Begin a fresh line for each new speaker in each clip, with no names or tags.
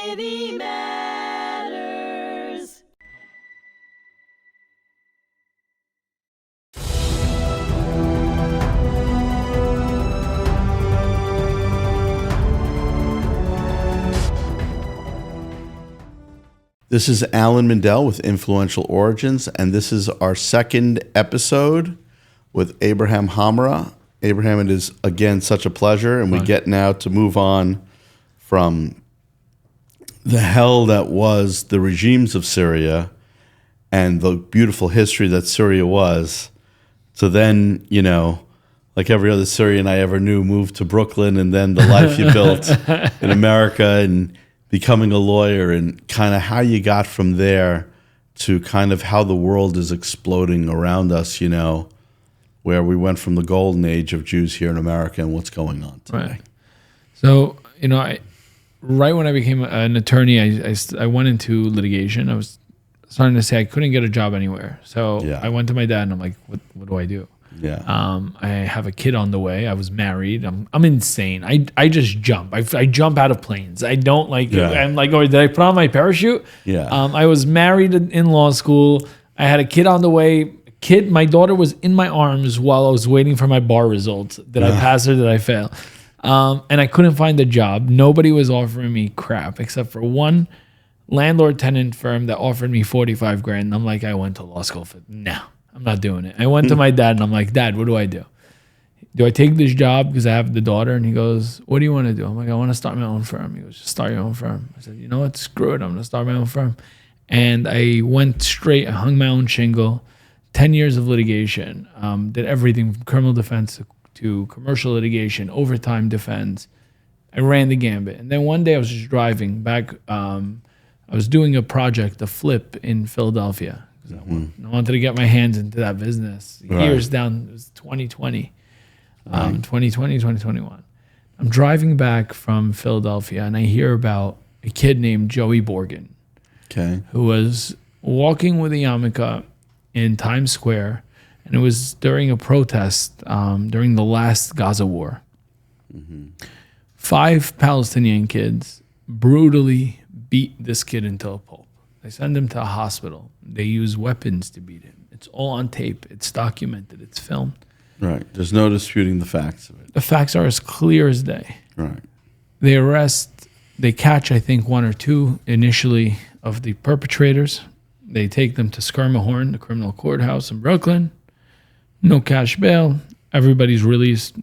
City Matters.
This is Alan Mindel with Influential Origins, and this is our second episode with Abraham Hamra. Abraham, it is, again, such a pleasure, and we get now to move on from the hell that was the regimes of Syria and the beautiful history that Syria was, to then, you know, like every other Syrian I ever knew, moved to Brooklyn, and then the life you built in America and becoming a lawyer, and kind of how you got from there to kind of how the world is exploding around us, you know, where we went from the golden age of Jews here in America and what's going on today.
Right. So, you know, right when I became an attorney, I went into litigation. I was starting to say I couldn't get a job anywhere. So I went to my dad and I'm like, what do I do?
Yeah.
I have a kid on the way. I was married. I'm insane. I just jump. I jump out of planes. I don't like, I'm like, oh, did I put on my parachute?
Yeah.
I was married in law school. I had a kid on the way. My daughter was in my arms while I was waiting for my bar results. Did I pass or did I fail? And I couldn't find a job. Nobody was offering me crap except for one landlord-tenant firm that offered me $45,000. And I'm like, I went to law school for no, I'm not doing it. I went to my dad and I'm like, Dad, what do I do? Do I take this job because I have the daughter? And he goes, what do you want to do? I'm like, I want to start my own firm. He goes, just start your own firm. I said, you know what? Screw it. I'm going to start my own firm. And I went straight. I hung my own shingle. 10 years of litigation, did everything from criminal defense to commercial litigation, overtime defense. I ran the gambit. And then one day I was just driving back. I was doing a project, a flip in Philadelphia. I wanted to get my hands into that business. Years down, it was 2020, 2021. I'm driving back from Philadelphia and I hear about a kid named Joey Borgen, who was walking with a yarmulke in Times Square, and it was during a protest during the last Gaza war. 5 Palestinian kids brutally beat this kid into a pulp. They send him to a hospital. They use weapons to beat him. It's all on tape. It's documented. It's filmed.
Right. There's no disputing the facts of it.
The facts are as clear as day.
Right.
They catch, I think, 1 or 2 initially of the perpetrators. They take them to Skirmahorn, the criminal courthouse in Brooklyn. No cash bail. Everybody's released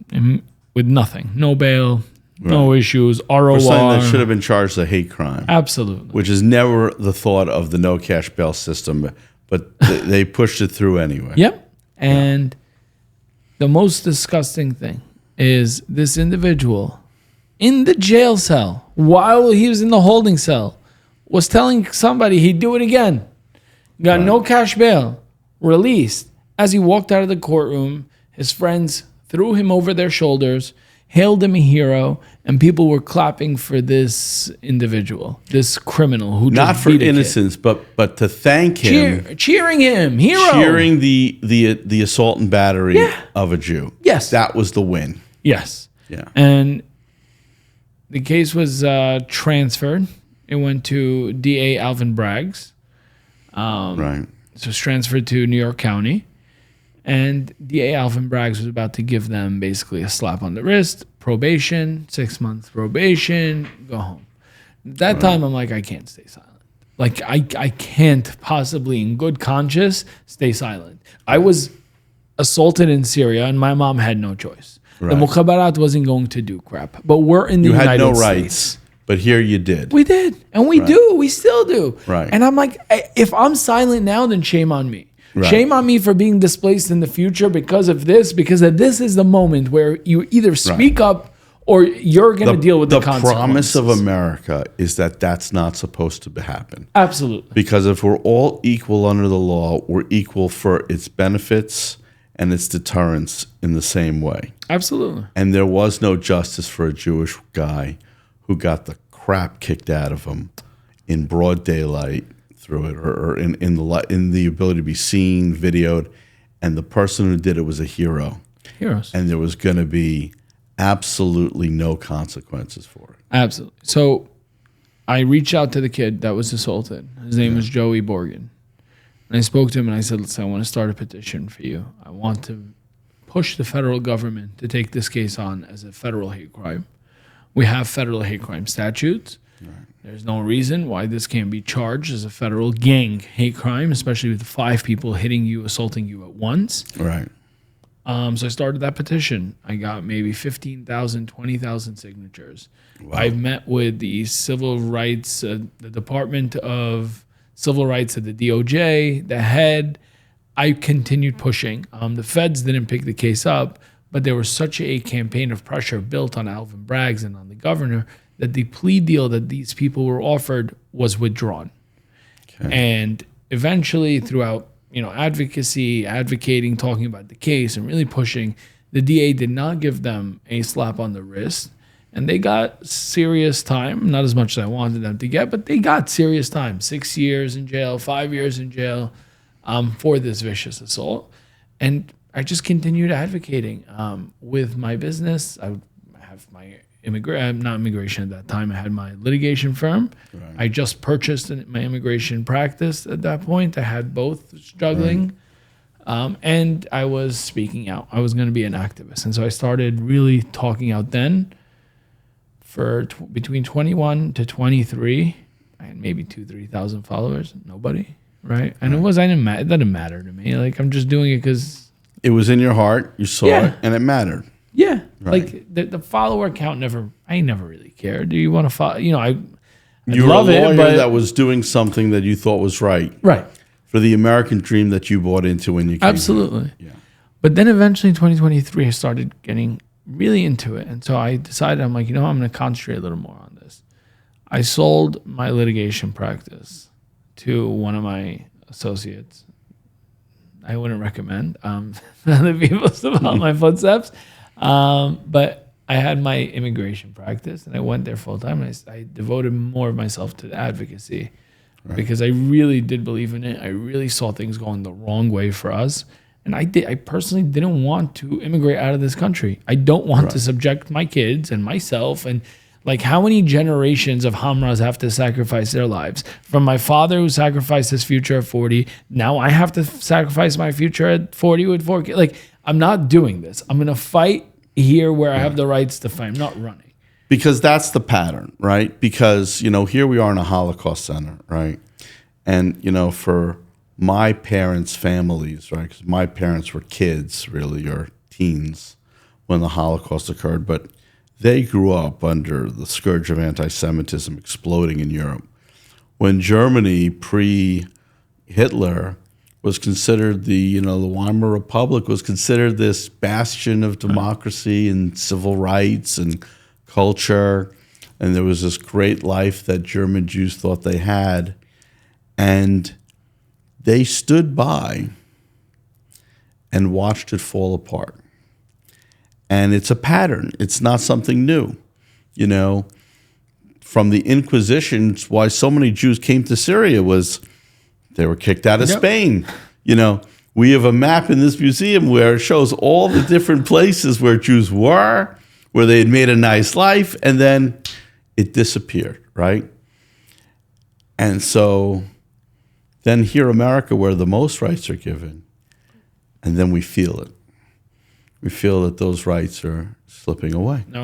with nothing. No bail, no issues, ROR.
For something that should have been charged a hate crime.
Absolutely.
Which is never the thought of the no cash bail system, but they pushed it through anyway.
Yep. And the most disgusting thing is this individual in the jail cell, while he was in the holding cell, was telling somebody he'd do it again. Got no cash bail, released. As he walked out of the courtroom, his friends threw him over their shoulders, hailed him a hero, and people were clapping for this individual, this criminal who
not
just
for
beat a
innocence,
kid.
but to thank him,
cheering him, hero,
cheering the assault and battery of a Jew.
Yes,
that was the win.
Yes, and the case was transferred. It went to DA Alvin Bragg's.
Right.
So it's transferred to New York County. And DA Alvin Braggs was about to give them basically a slap on the wrist, probation, 6 months probation, go home. At that time, I'm like, I can't stay silent. Like, I can't possibly, in good conscience, stay silent. I was assaulted in Syria, and my mom had no choice. The Mukhabarat wasn't going to do crap. But we're in the United States. You had no rights.
But here you did.
We did. And we do. We still do.
Right.
And I'm like, if I'm silent now, then shame on me. Right. Shame on me for being displaced in the future because of this this is the moment where you either speak up or you're going to deal with the consequences.
The promise of America is that that's not supposed to happen.
Absolutely.
Because if we're all equal under the law, we're equal for its benefits and its deterrence in the same way.
Absolutely.
And there was no justice for a Jewish guy who got the crap kicked out of him in broad daylight through it, or in the ability to be seen, videoed, and the person who did it was a hero.
Heroes.
And there was going to be absolutely no consequences for it.
Absolutely. So I reached out to the kid that was assaulted. His name was Joey Borgen. And I spoke to him and I said, listen, I want to start a petition for you. I want to push the federal government to take this case on as a federal hate crime. We have federal hate crime statutes. Right. There's no reason why this can't be charged as a federal gang hate crime, especially with 5 people hitting you, assaulting you at once.
Right.
So I started that petition. I got maybe 15,000, 20,000 signatures. Wow. I met with the civil rights, the Department of Civil Rights at the DOJ, the head. I continued pushing. The feds didn't pick the case up, but there was such a campaign of pressure built on Alvin Braggs and on the governor that the plea deal that these people were offered was withdrawn. Okay. And eventually, throughout advocacy, advocating, talking about the case, and really pushing, the DA did not give them a slap on the wrist. And they got serious time, not as much as I wanted them to get, but they got serious time. 6 years in jail, 5 years in jail for this vicious assault. And I just continued advocating with my business. I have my not immigration at that time. I had my litigation firm. Right. I just purchased my immigration practice at that point. I had both struggling. Right. And I was speaking out. I was going to be an activist. And so I started really talking out then. For between 21 to 23, I had maybe 2,000-3,000 followers. Nobody, right? And it doesn't matter to me. Like, I'm just doing it because
it was in your heart. You saw it, and it mattered.
Yeah, right. Like the follower count I never really cared. Do you want to follow? You were a
lawyer that was doing something that you thought was right,
right,
for the American dream that you bought into when you came.
Absolutely.
Here. Yeah.
But then eventually, in 2023, I started getting really into it. And so I decided, I'm like, I'm going to concentrate a little more on this. I sold my litigation practice to one of my associates. I wouldn't recommend other people to follow my footsteps. But I had my immigration practice and I went there full time. And I devoted more of myself to advocacy because I really did believe in it. I really saw things going the wrong way for us. And I personally didn't want to immigrate out of this country. I don't want to subject my kids and myself. And like, how many generations of Hamras have to sacrifice their lives? From my father who sacrificed his future at 40, now I have to sacrifice my future at 40 with 4 kids. Like, I'm not doing this. I'm going to fight here where I have the rights to fight. I'm not running.
Because that's the pattern, right? Because, here we are in a Holocaust center, right? And, for my parents' families, right? Because my parents were kids, really, or teens when the Holocaust occurred, but they grew up under the scourge of anti-Semitism exploding in Europe. When Germany, pre-Hitler, was considered the Weimar Republic was considered this bastion of democracy and civil rights and culture, and there was this great life that German Jews thought they had, and they stood by and watched it fall apart. And it's a pattern. It's not something new. From the Inquisition, why so many Jews came to Syria was they were kicked out of Spain. We have a map in this museum where it shows all the different places where Jews were, where they had made a nice life, and then it disappeared, right? And so then here America, where the most rights are given, and then we feel it. We feel that those rights are slipping away.
They're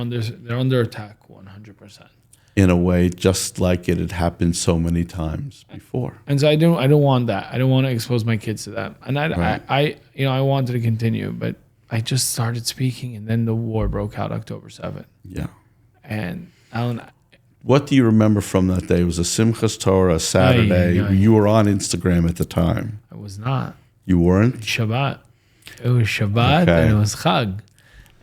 under attack 100%.
In a way, just like it had happened so many times before.
And so I don't want that. I don't want to expose my kids to that. And I wanted to continue, but I just started speaking, and then the war broke out October 7th.
Yeah.
And Alan,
what do you remember from that day? It was a Simchas Torah, a Saturday. You were on Instagram at the time.
I was not.
You weren't?
Shabbat. It was Shabbat and it was Chag.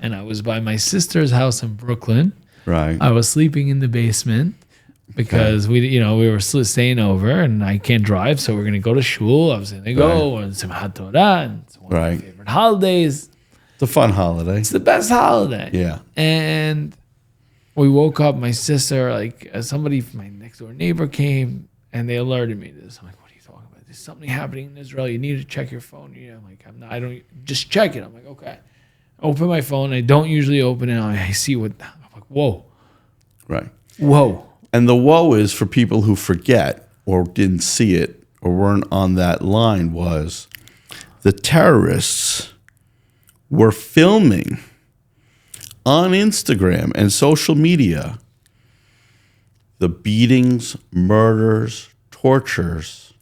And I was by my sister's house in Brooklyn.
Right.
I was sleeping in the basement because we were staying over, and I can't drive, so we're going to go to shul. I was going to go and Simchat Torah, and it's one of my favorite holidays.
It's a fun holiday.
It's the best holiday.
Yeah.
And we woke up. My sister, somebody, my next door neighbor came, and they alerted me to this. I'm like, what are you talking about? There's something happening in Israel. You need to check your phone. I'm like, I don't just check it. I'm like, okay. I open my phone. I don't usually open it. I see what. I'm like, whoa.
Right.
Whoa.
And the woe is for people who forget or didn't see it or weren't on that line was the terrorists were filming on Instagram and social media the beatings, murders, tortures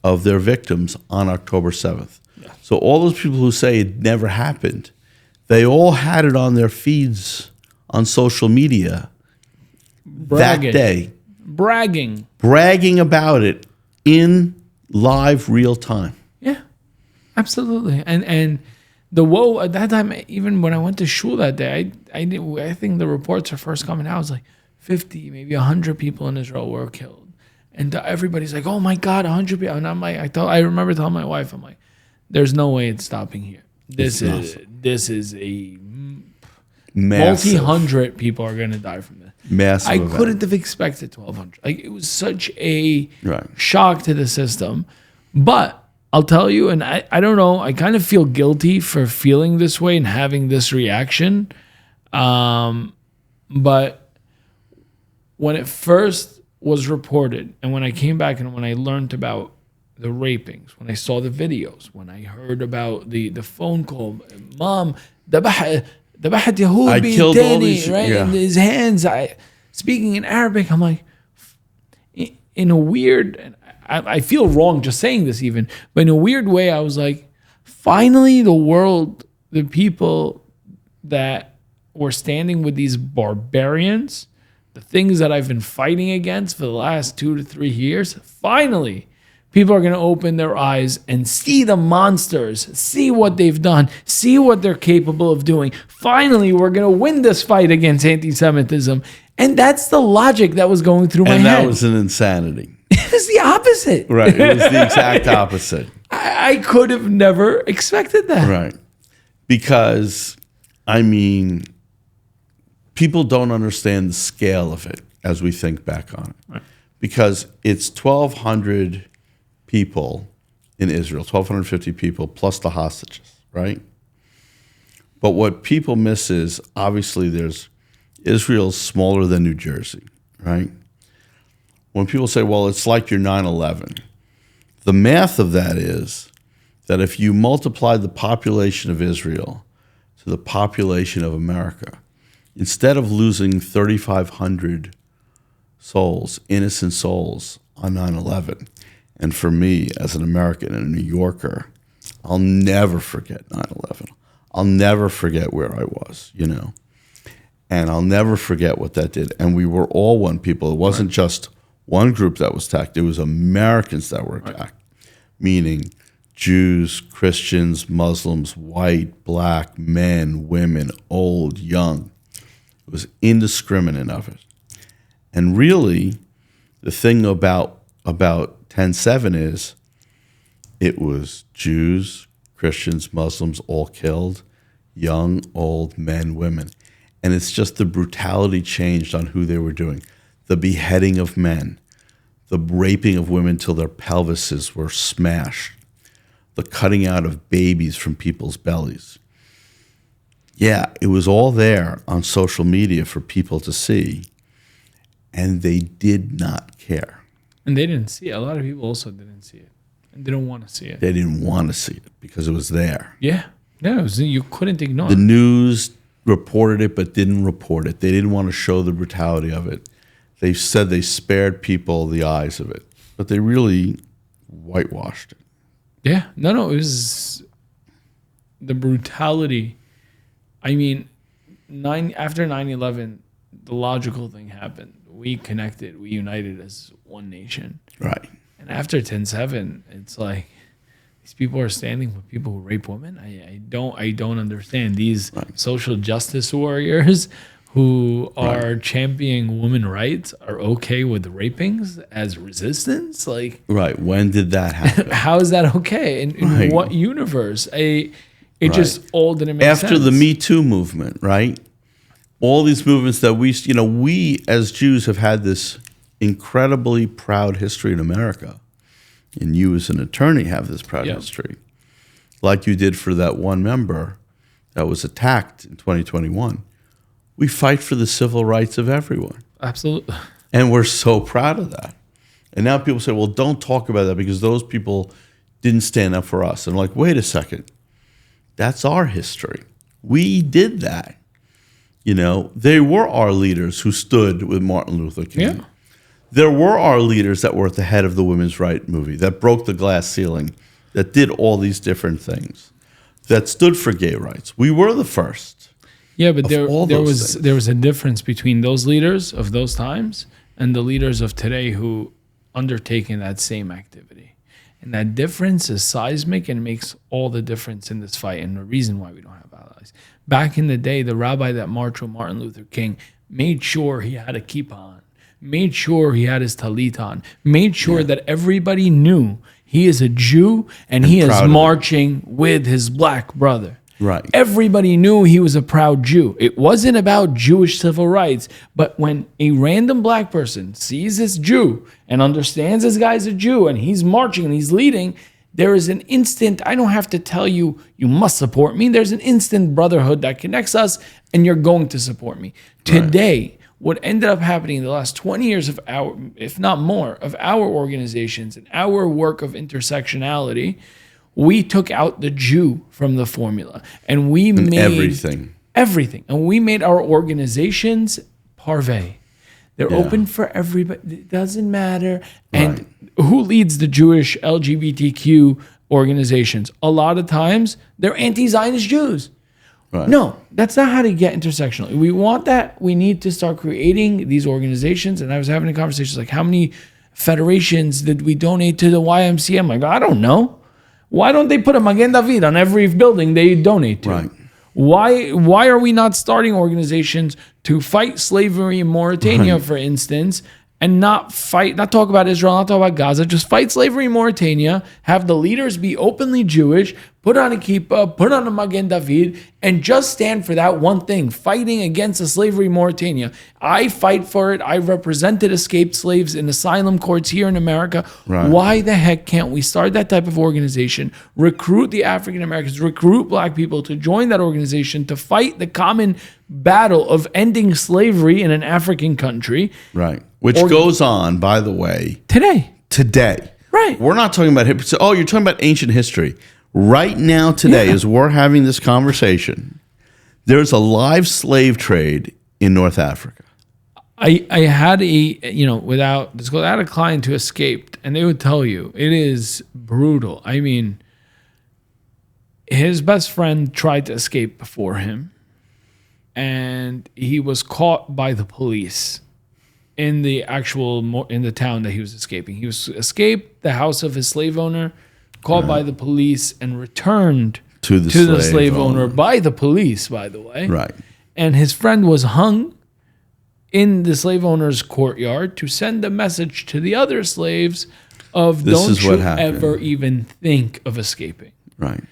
of their victims on October 7th. Yeah. So all those people who say it never happened, they all had it on their feeds on social media that day. Bragging about it in live real time.
Yeah, absolutely. And the woe at that time, even when I went to shul that day, I think the reports are first coming out. It was like 50, maybe 100 people in Israel were killed. And everybody's like, oh my God, 100 people. And I'm like, I remember telling my wife, I'm like, there's no way it's stopping here. This is a multi-hundred people are going to die from this.
Massive
I couldn't have expected 1,200. Like, it was such a shock to the system. But I'll tell you, and I don't know, I kind of feel guilty for feeling this way and having this reaction. But when it first was reported, and when I came back and when I learned about the rapings, when I saw the videos, when I heard about the phone call, Mom, dabahat Yahud
killed all these,
right? In his hands, speaking in Arabic, I'm like, in a weird, I feel wrong just saying this even, but in a weird way, I was like, finally the world, the people that were standing with these barbarians, the things that I've been fighting against for the last 2 to 3 years, finally people are going to open their eyes and see the monsters, see what they've done, see what they're capable of doing. Finally, we're going to win this fight against anti-Semitism. And that's the logic that was going through my head.
And that was an insanity.
It was the opposite.
Right. It was the exact opposite.
I could have never expected that.
Right. Because, I mean, people don't understand the scale of it as we think back on it. Right. Because it's 1,200 people in Israel, 1,250 people plus the hostages, right? But what people miss is, obviously, Israel's smaller than New Jersey, right? When people say, well, it's like your 9/11, the math of that is that if you multiply the population of Israel to the population of America, instead of losing 3,500 souls, innocent souls on 9/11, and for me as an American and a New Yorker, I'll never forget 9/11. I'll never forget where I was, you know, and I'll never forget what that did. And we were all one people. It wasn't just one group that was attacked. It was Americans that were attacked, meaning Jews, Christians, Muslims, white, black, men, women, old, young. It was indiscriminate of it. And really, the thing about 10/7 is it was Jews, Christians, Muslims, all killed, young, old, men, women. And it's just the brutality changed on who they were doing. The beheading of men, the raping of women till their pelvises were smashed, the cutting out of babies from people's bellies. Yeah, it was all there on social media for people to see, and they did not care.
And they didn't see it. A lot of people also didn't see it and didn't want to see it.
They didn't want to see it because it was there.
Yeah. No, you couldn't ignore it.
The news reported it but didn't report it. They didn't want to show the brutality of it. They said they spared people the eyes of it, but they really whitewashed it.
Yeah. No, it was the brutality. I mean, after 9/11, the logical thing happened. We connected, we united as one nation.
Right.
And after 10/7, it's like these people are standing with people who rape women. I don't understand. These social justice warriors who are championing women's rights are okay with rapings as resistance? Like,
right. When did that happen?
How is that okay? In what universe? It just all didn't make sense.
After the Me Too movement, right? All these movements that we as Jews have had this incredibly proud history in America. And you as an attorney have this proud history. Like you did for that one member that was attacked in 2021. We fight for the civil rights of everyone.
Absolutely.
And we're so proud of that. And now people say, well, don't talk about that because those people didn't stand up for us. And I'm like, wait a second. That's our history. We did that. You know, they were our leaders who stood with Martin Luther King.
Yeah.
There were our leaders that were at the head of the women's rights movement, that broke the glass ceiling, that did all these different things, that stood for gay rights. We were the first.
Yeah, but there was a difference between those leaders of those times and the leaders of today who undertaking that same activity. And that difference is seismic and makes all the difference in this fight and the reason why we don't have allies. Back in the day, the rabbi that marched with Martin Luther King made sure he had a kippah on, made sure he had his talit on, made sure that everybody knew he is a Jew and he is marching with his black brother.
Right.
Everybody knew he was a proud Jew. It wasn't about Jewish civil rights, but when a random black person sees this Jew and understands this guy's a Jew and he's marching and he's leading, there is an instant, I don't have to tell you, you must support me. There's an instant brotherhood that connects us and you're going to support me. Today, what ended up happening in the last 20 years of our, if not more, of our organizations and our work of intersectionality, we took out the Jew from the formula and we made everything. And we made our organizations parve. They're open for everybody. It doesn't matter. And who leads the Jewish LGBTQ organizations? A lot of times they're anti-Zionist Jews.
Right.
No, that's not how to get intersectional. We want that. We need to start creating these organizations. And I was having a conversation like, how many federations did we donate to the YMCA? I'm like, I don't know. Why don't they put a Magen David on every building they donate to?
Right.
Why are we not starting organizations to fight slavery in Mauritania, for instance, and not talk about Israel, not talk about Gaza, just fight slavery in Mauritania, have the leaders be openly Jewish, put on a kippah, put on a Magen David, and just stand for that one thing, fighting against the slavery in Mauritania. I fight for it. I represented escaped slaves in asylum courts here in America.
Right.
Why the heck can't we start that type of organization, recruit the African Americans, recruit black people to join that organization to fight the common battle of ending slavery in an African country?
Right. Which goes on, by the way, today.
Right.
We're not talking about history. Oh, you're talking about ancient history. Right now, today, as we're having this conversation, there's a live slave trade in North Africa.
I had without disclosure, I had a client who escaped, and they would tell you it is brutal. I mean, his best friend tried to escape before him, and he was caught by the police in the town that he was escaping. He was escaped the house of his slave owner, caught by the police, and returned to the slave owner by the police, by the way.
Right.
And his friend was hung in the slave owner's courtyard to send a message to the other slaves of don't you ever even think of escaping.
Right.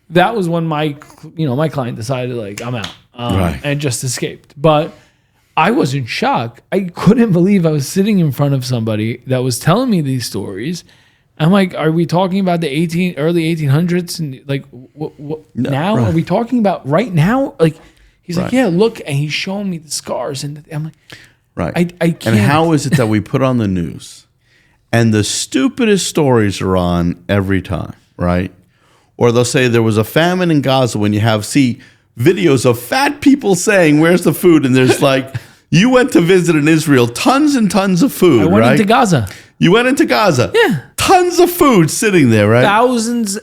That was when my client decided, like, I'm out, and just escaped. But I was in shock. I couldn't believe I was sitting in front of somebody that was telling me these stories. I'm like, are we talking about the early 1800s? And like, now? Right. Are we talking about right now? Like, he's like, yeah, look. And he's showing me the scars. And I'm like,
right.
I can't.
And how is it that we put on the news and the stupidest stories are on every time, right? Or they'll say there was a famine in Gaza when you see videos of fat people saying, where's the food? And there's like, you went to visit in Israel, tons and tons of food, right?
I went into Gaza.
You went into Gaza.
Yeah.
Tons of food sitting there, right?
Thousands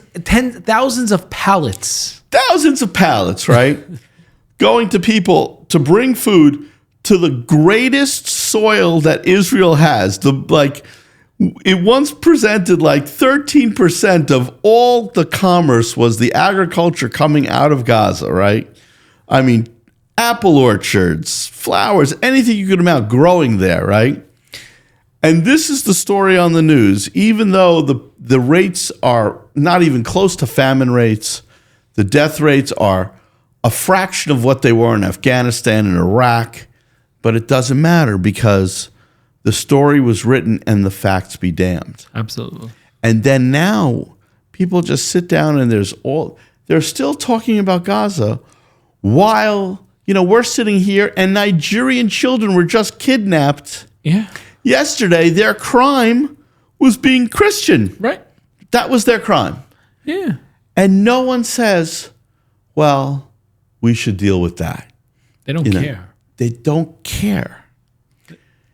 of pallets.
Thousands of pallets, right? Going to people to bring food to the greatest soil that Israel has. It once presented like 13% of all the commerce was the agriculture coming out of Gaza, right? I mean, apple orchards, flowers, anything you could imagine growing there, right? And this is the story on the news. Even though the rates are not even close to famine rates, the death rates are a fraction of what they were in Afghanistan and Iraq, but it doesn't matter because the story was written and the facts be damned.
Absolutely.
And then now people just sit down and they're still talking about Gaza while, we're sitting here and Nigerian children were just kidnapped.
Yeah.
Yesterday, their crime was being Christian.
Right.
That was their crime.
Yeah.
And no one says, well, we should deal with that.
They don't care.
They don't care.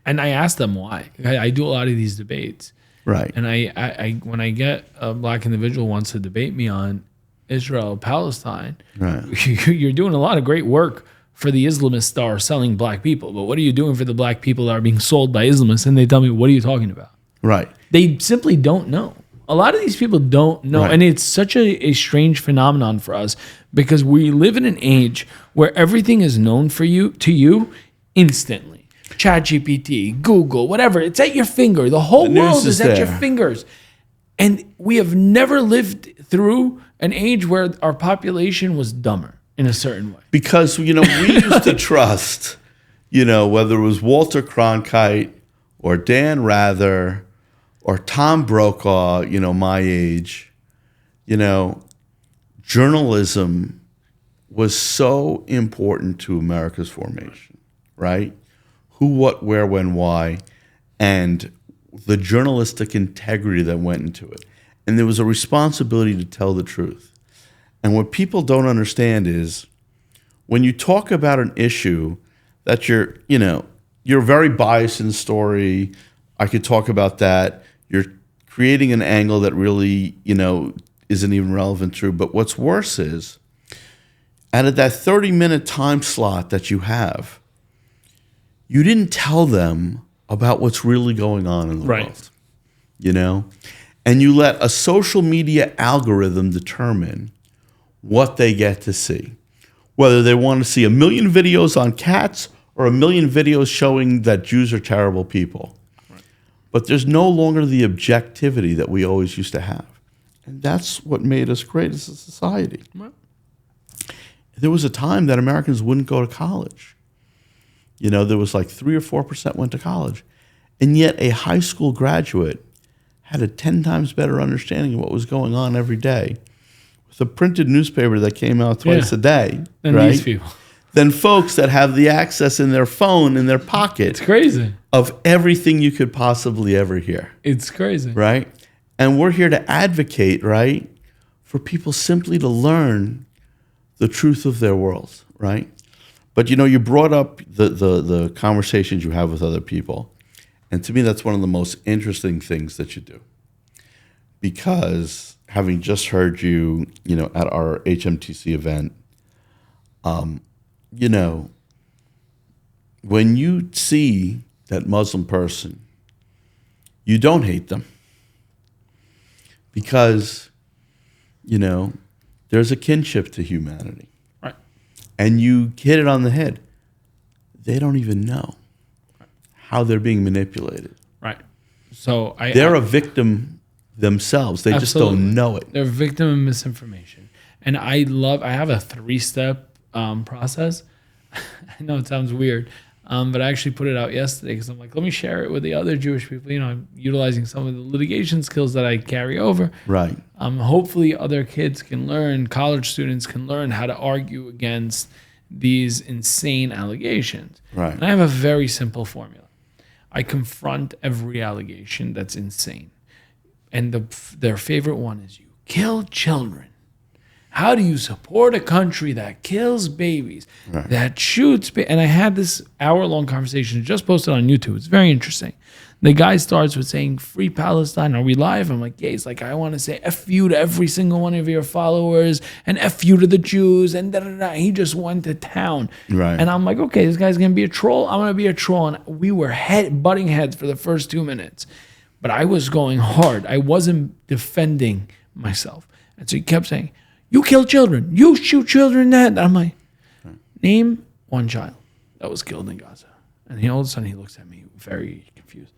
And I ask them why. I do a lot of these debates.
Right.
And I when I get a black individual wants to debate me on Israel, Palestine,
Right.
You're doing a lot of great work for the Islamists that are selling black people. But what are you doing for the black people that are being sold by Islamists? And they tell me, what are you talking about?
Right.
They simply don't know. A lot of these people don't know.
Right.
And it's such a strange phenomenon for us because we live in an age where everything is known to you instantly. ChatGPT, Google, whatever. It's at your finger. The whole world is at your fingers. And we have never lived through an age where our population was dumber in a certain way.
Because, we used to trust, whether it was Walter Cronkite or Dan Rather or Tom Brokaw, my age, journalism was so important to America's formation, right? Who, what, where, when, why, and the journalistic integrity that went into it. And there was a responsibility to tell the truth. And what people don't understand is when you talk about an issue that you're very biased in the story, I could talk about that. You're creating an angle that really, isn't even relevant to. But what's worse is out of that 30-minute time slot that you have, you didn't tell them about what's really going on in the world, And you let a social media algorithm determine what they get to see. Whether they want to see 1 million videos on cats or 1 million videos showing that Jews are terrible people. Right. But there's no longer the objectivity that we always used to have. And that's what made us great as a society. Right. There was a time that Americans wouldn't go to college. There was like 3 or 4% went to college. And yet a high school graduate had a 10 times better understanding of what was going on every day with a printed newspaper that came out twice a day.
Than these people.
Than folks that have the access in their phone, in their pocket.
It's crazy.
Of everything you could possibly ever hear.
It's crazy.
Right? And we're here to advocate, right, for people simply to learn the truth of their world, right? But you brought up the conversations you have with other people. And to me, that's one of the most interesting things that you do. Because having just heard you, at our hmTC event, when you see that Muslim person, you don't hate them. Because, there's a kinship to humanity.
Right.
And you hit it on the head. They don't even know how they're being manipulated.
Right. So
they're a victim themselves. They just don't know it.
They're a victim of misinformation. And I have a 3-step process. I know it sounds weird, but I actually put it out yesterday because I'm like, let me share it with the other Jewish people. I'm utilizing some of the litigation skills that I carry over.
Right.
Hopefully other kids can learn, college students can learn how to argue against these insane allegations.
Right.
And I have a very simple formula. I confront every allegation that's insane. And their favorite one is, you kill children. How do you support a country that kills babies, that shoots? And I had this hour-long conversation just posted on YouTube. It's very interesting. The guy starts with saying, free Palestine, are we live? I'm like, yeah. He's like, I want to say F you to every single one of your followers and F you to the Jews and da-da-da. He just went to town.
Right.
And I'm like, okay, this guy's going to be a troll. I'm going to be a troll. And we were butting heads for the first 2 minutes. But I was going hard. I wasn't defending myself. And so he kept saying, you kill children. You shoot children. And I'm like, name one child that was killed in Gaza. And all of a sudden he looks at me very confused.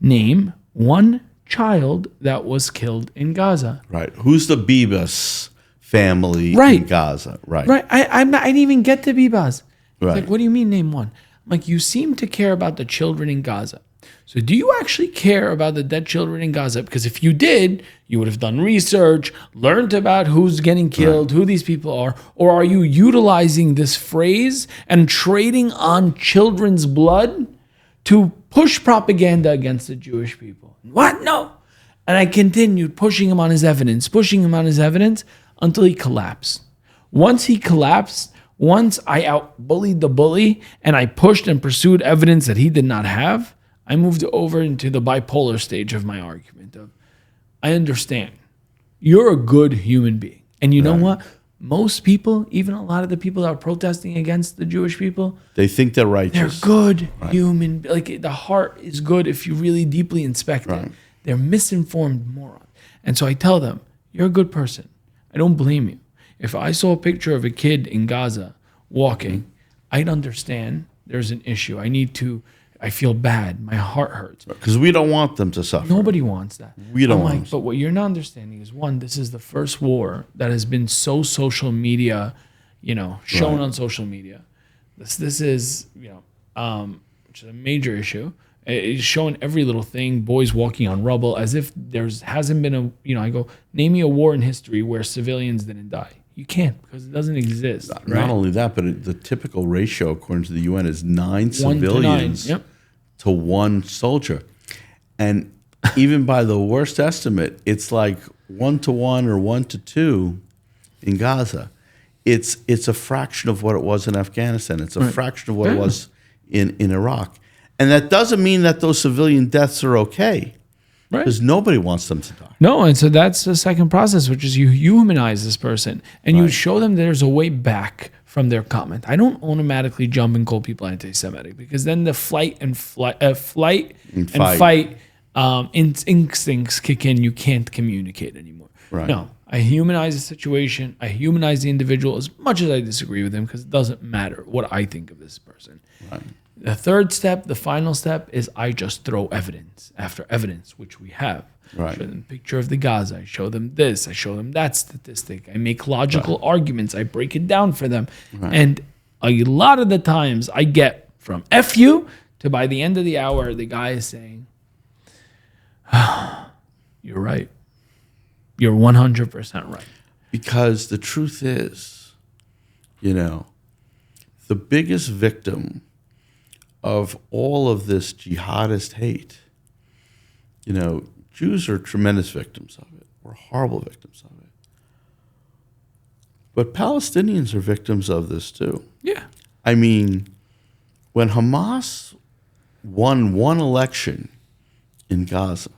Name one child that was killed in Gaza.
Right. Who's the Bibas family in Gaza? Right.
Right. I didn't even get to Bibas.
Right.
Like, what do you mean name one? I'm like, you seem to care about the children in Gaza. So do you actually care about the dead children in Gaza? Because if you did, you would have done research, learned about who's getting killed, who these people are, or are you utilizing this phrase and trading on children's blood to push propaganda against the Jewish people. What? No. And I continued pushing him on his evidence, until he collapsed. Once he collapsed, once I out-bullied the bully and I pushed and pursued evidence that he did not have, I moved over into the bipolar stage of my argument of, I understand. You're a good human being. And you know what? Most people, even a lot of the people that are protesting against the Jewish people,
they think they're righteous.
They're good human. Like the heart is good if you really deeply inspect it. They're misinformed morons. And so I tell them, you're a good person. I don't blame you. If I saw a picture of a kid in Gaza walking, I'd understand there's an issue. I feel bad. My heart hurts.
Because we don't want them to suffer.
Nobody wants that.
We don't want
But what you're not understanding is, one, this is the first war that has been so social media, shown on social media. This is, which is a major issue. It's showing every little thing, boys walking on rubble, as if hasn't been I go, name me a war in history where civilians didn't die. You can't, because it doesn't exist.
Not only that, but the typical ratio, according to the UN, is 9 civilians to 1 soldier. And even by the worst estimate, it's like 1 to 1 or 1 to 2 in Gaza. It's a fraction of what it was in Afghanistan. It's a fraction of what it was in Iraq. And that doesn't mean that those civilian deaths are okay. Because nobody wants them to die.
No, and so that's the second process, which is you humanize this person and you show them there's a way back from their comment. I don't automatically jump and call people anti-Semitic, because then the flight and fight instincts kick in. You can't communicate anymore. No, I humanize the situation. I humanize the individual as much as I disagree with him, because it doesn't matter what I think of this person. The third step, the final step, is I just throw evidence after evidence, which we have. I show them a picture of the Gaza. I show them this. I show them that statistic. I make logical arguments. I break it down for them. And a lot of the times I get from F you to by the end of the hour, the guy is saying, you're right. You're 100% right.
Because the truth is, the biggest victim of all of this jihadist hate, Jews are tremendous victims of it. We're horrible victims of it. But Palestinians are victims of this too.
Yeah.
I mean, when Hamas won one election in Gaza,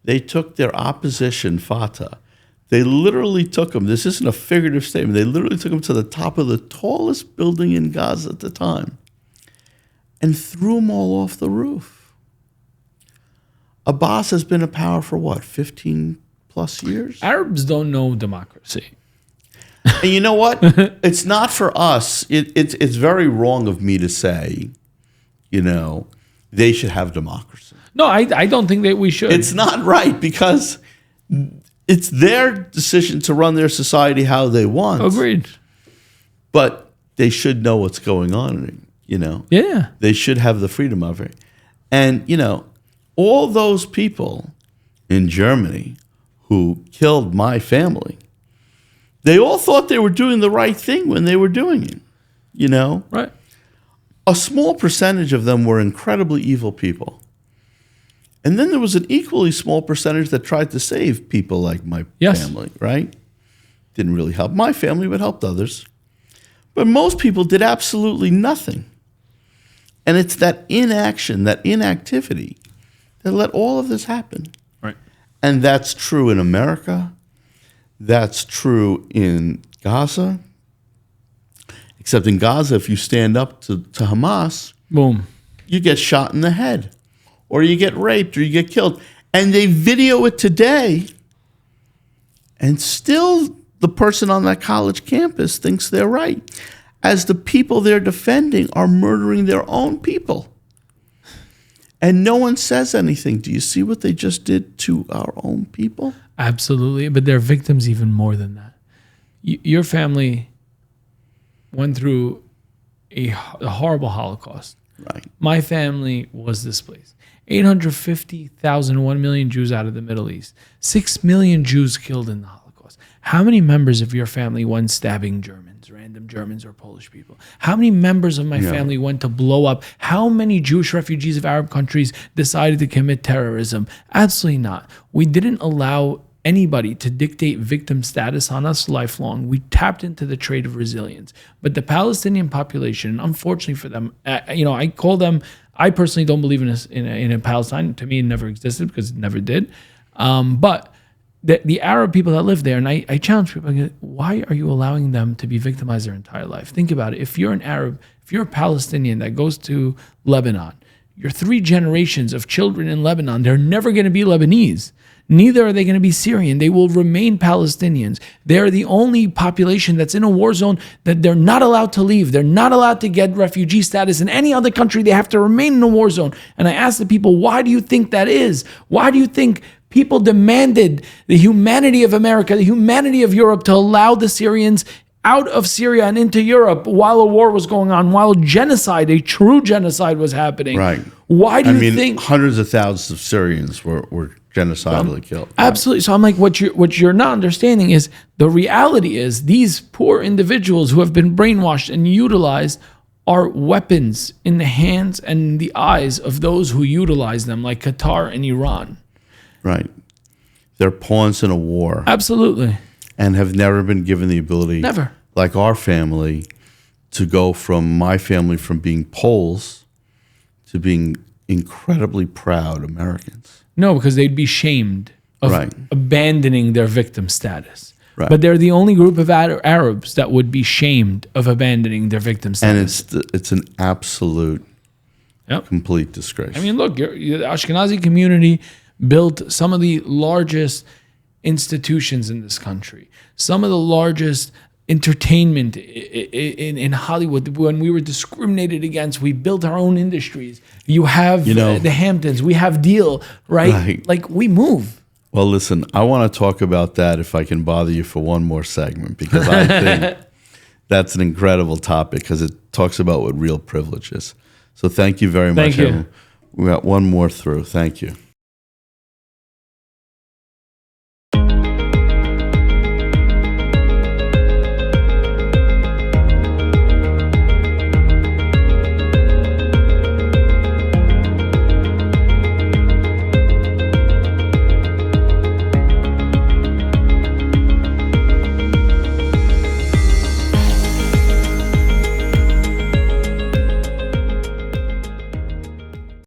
they took their opposition, Fatah, they literally took them, this isn't a figurative statement, they literally took them to the top of the tallest building in Gaza at the time and threw them all off the roof. Abbas has been in power for what, 15 plus years?
Arabs don't know democracy.
And you know what? It's not for us. It's very wrong of me to say, they should have democracy.
No, I don't think that we should.
It's not right, because it's their decision to run their society how they want.
Agreed.
But they should know what's going on,
Yeah.
They should have the freedom of it. And, all those people in Germany who killed my family, they all thought they were doing the right thing when they were doing it,
Right.
A small percentage of them were incredibly evil people. And then there was an equally small percentage that tried to save people like my family, right? Didn't really help my family, but helped others. But most people did absolutely nothing. And it's that inaction, that inactivity, that let all of this happen.
Right.
And that's true in America. That's true in Gaza. Except in Gaza, if you stand up to Hamas,
boom,
you get shot in the head, or you get raped, or you get killed. And they video it today, and still the person on that college campus thinks they're right, as the people they're defending are murdering their own people. And no one says anything. Do you see what they just did to our own people?
Absolutely. But they're victims even more than that. Your family went through a horrible Holocaust.
Right.
My family was displaced. 850,000, 1 million Jews out of the Middle East. 6 million Jews killed in the Holocaust. How many members of your family went stabbing Germans, random Germans or Polish people? How many members of my family went to blow up? How many Jewish refugees of Arab countries decided to commit terrorism? Absolutely not. We didn't allow anybody to dictate victim status on us lifelong. We tapped into the trait of resilience. But the Palestinian population, unfortunately for them, I call them, I personally don't believe in a Palestine. To me, it never existed because it never did. But the Arab people that live there, and I challenge people, I go, why are you allowing them to be victimized their entire life? Think about it. If you're an Arab, if you're a Palestinian that goes to Lebanon, your 3 generations of children in Lebanon, they're never going to be Lebanese. Neither are they going to be Syrian. They will remain Palestinians. They're the only population that's in a war zone that they're not allowed to leave. They're not allowed to get refugee status in any other country. They have to remain in a war zone. And I asked the people, why do you think that is? Why do you think people demanded the humanity of America, the humanity of Europe, to allow the Syrians out of Syria and into Europe while a war was going on, while genocide, a true genocide, was happening?
Right.
Why do you think
hundreds of thousands of Syrians were genocidally killed?
Absolutely. So I'm like, what you're not understanding is the reality is these poor individuals who have been brainwashed and utilized are weapons in the hands and the eyes of those who utilize them, like Qatar and Iran.
Right. They're pawns in a war.
Absolutely.
And have never been given the ability,
Never.
like our family, to go from my family from being Poles to being incredibly proud Americans.
No, because they'd be shamed of
Right.
abandoning their victim status.
Right.
But they're the only group of Arabs that would be shamed of abandoning their victim status.
And it's an absolute, complete disgrace.
I mean, look, the Ashkenazi community built some of the largest institutions in this country, some of the largest entertainment in Hollywood. When we were discriminated against, we built our own industries. You have the Hamptons, we have Deal, right? Like, we move.
Well, listen, I want to talk about that if I can bother you for one more segment, because I think that's an incredible topic because it talks about what real privilege is. So thank you very much.
Thank you.
We got one more through. Thank you.